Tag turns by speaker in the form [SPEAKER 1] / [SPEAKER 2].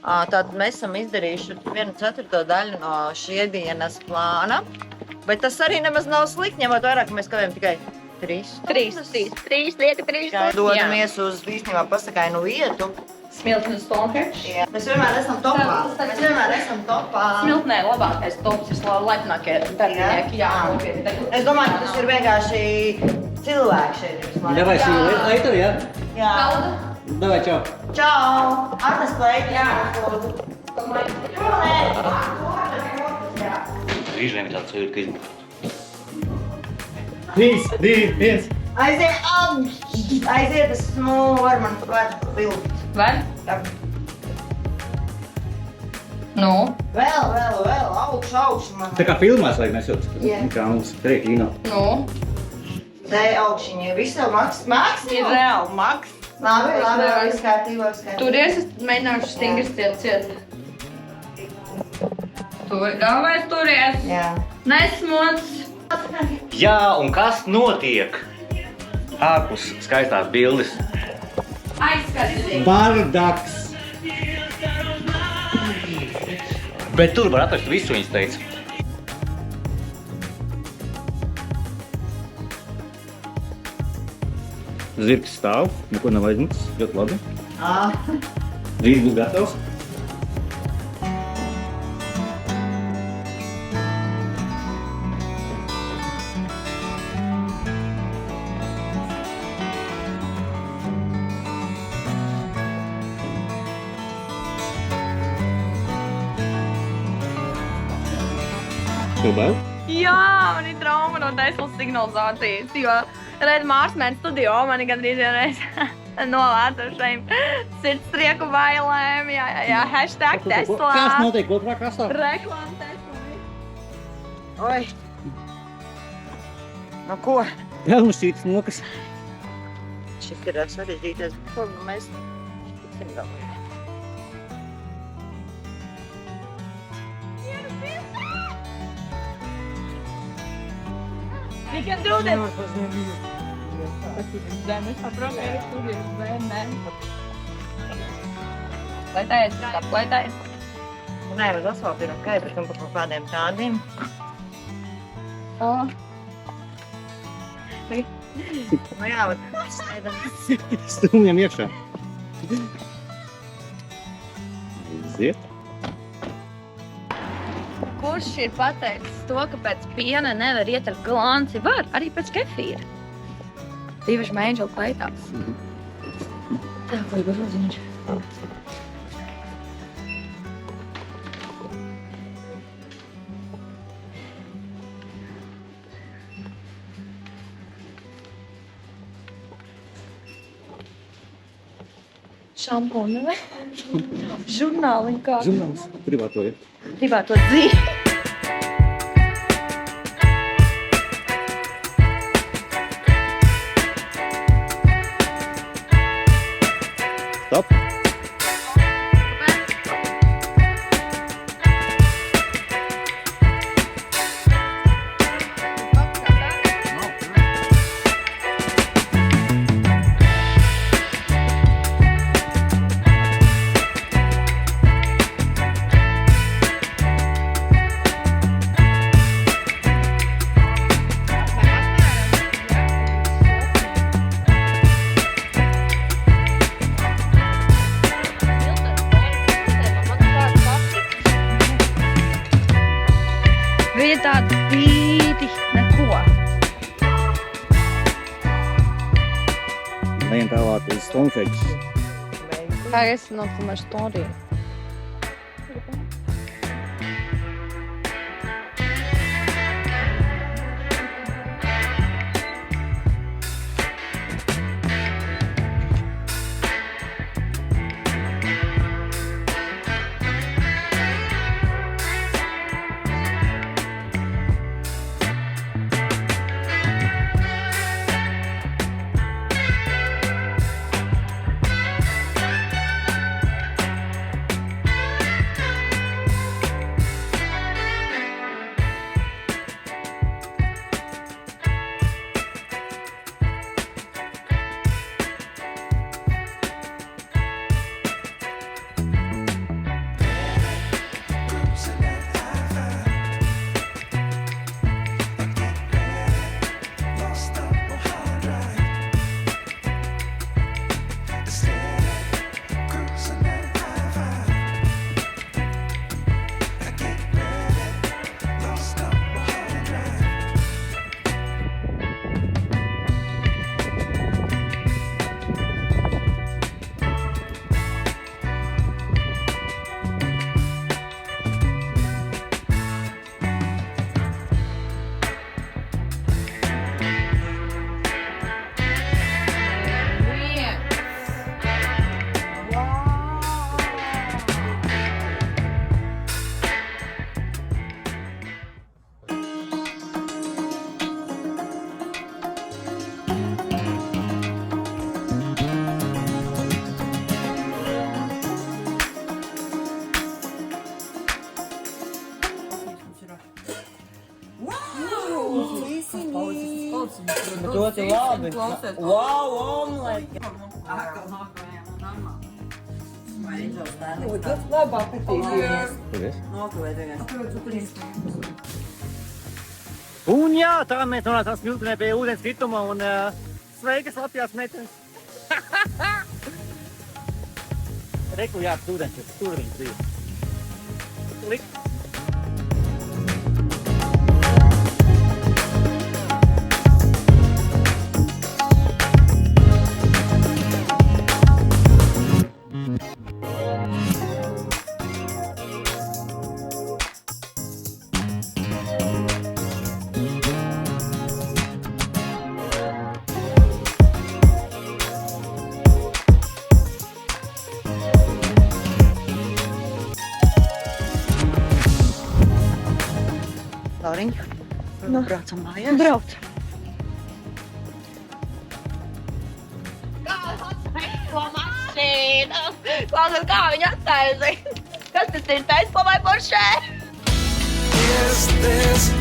[SPEAKER 1] Tātad mēs esam izdarījuši 1/4 daļu no šīsdienas plāna, bet tas arī nemaz nav slikti, ņemot vērā, ka mēs kavējam tikai 3 stundas. Dodamies uz īstenībā pasakainu vietu.
[SPEAKER 2] Smiltnes Stonehenge.
[SPEAKER 1] Mēs vienmēr esam topā.
[SPEAKER 2] Smiltnē labākais tops ir laipnākie darbinieki.
[SPEAKER 1] Es domāju, ka tas ir vienkārši cilvēki šeit.
[SPEAKER 3] Давай, Сила, а это я.
[SPEAKER 1] Jā.
[SPEAKER 3] Давай, čau.
[SPEAKER 1] Čau! Atnes plēķi. Jā.
[SPEAKER 3] Rīžiem ir tāds sajūta, ka 3, 2, 1.
[SPEAKER 1] Aiziet, es var man vilkt.
[SPEAKER 2] Var?
[SPEAKER 1] Jā.
[SPEAKER 2] Nu?
[SPEAKER 1] Vēl, augšu man.
[SPEAKER 3] Tā kā filmās, lai mēs jau
[SPEAKER 1] Jā.
[SPEAKER 3] kā mums tiek kino.
[SPEAKER 2] Nu?
[SPEAKER 1] Te augšiņi, viss jau maks.
[SPEAKER 2] Ir reāli maks.
[SPEAKER 1] Labi, viss kārtībā.
[SPEAKER 2] Turies, es mēģināšu stingri ciet. Galvenais turies.
[SPEAKER 1] Jā.
[SPEAKER 2] Nesmoc.
[SPEAKER 3] Jā, un kas notiek? Ārpus skaistās bildes.
[SPEAKER 2] Aizskatīt.
[SPEAKER 3] Bardaks. Bet tur var atrast visu, viņas teica. Zirgs stāv, neko nav aizmucis, ļoti labi. Drīz būs gatavs. Bail?
[SPEAKER 2] Jā, man ir trauma no Teslas signalizācijas, jo redz Mārsmēnes studio mani gandrīz vienreiz nolēta šeim sirdstrieku bailēm, jā, hashtag Tesla.
[SPEAKER 3] Kas notiek otrā kasā?
[SPEAKER 2] Reklāma Tesla.
[SPEAKER 1] Oi. Nu ko?
[SPEAKER 3] Pelnu šķītas mokas.
[SPEAKER 1] Šis ir sarežģītais, ko mēs tiksim galvā.
[SPEAKER 2] We can do this! Zemes papromēri studies, nē. Laitājies, kāp laitājies.
[SPEAKER 1] Nē, uz asfaltu ir ok, bet par kaut kādiem tādiem. Nu jā, bet tas neidam.
[SPEAKER 3] Stumjam iekšā. Aiziet.
[SPEAKER 2] Kurš ir pateicis to, ka pēc piena nevar iet ar glanci? Var, arī pēc kefīra. Divas mēģeli kleitās. Tā, vai groziņš. Šampūni, vai? Žurnāliņu kā.
[SPEAKER 3] Žurnāls privāto ir.
[SPEAKER 2] Privāto dzīvi.
[SPEAKER 3] Stop.
[SPEAKER 2] Bija tāda pīti, neko.
[SPEAKER 3] Ejam tālāk uz Stonehenge.
[SPEAKER 2] Kā es nofilmēšu storiju?
[SPEAKER 1] Ļoti labi. Wow, omleti.
[SPEAKER 3] Un jā, tā mēs nonācām smiltenē pie ūdens krituma un sveikas Latvijas meitenes. Reku, jā, ūdens, tur viņas bija. Likt.
[SPEAKER 1] Lauriņa, braucam mājās.
[SPEAKER 2] Brauc. Klausies, kā viņa attaisīja? Kas tas ir? Tesla vai Porsche?
[SPEAKER 4] Is this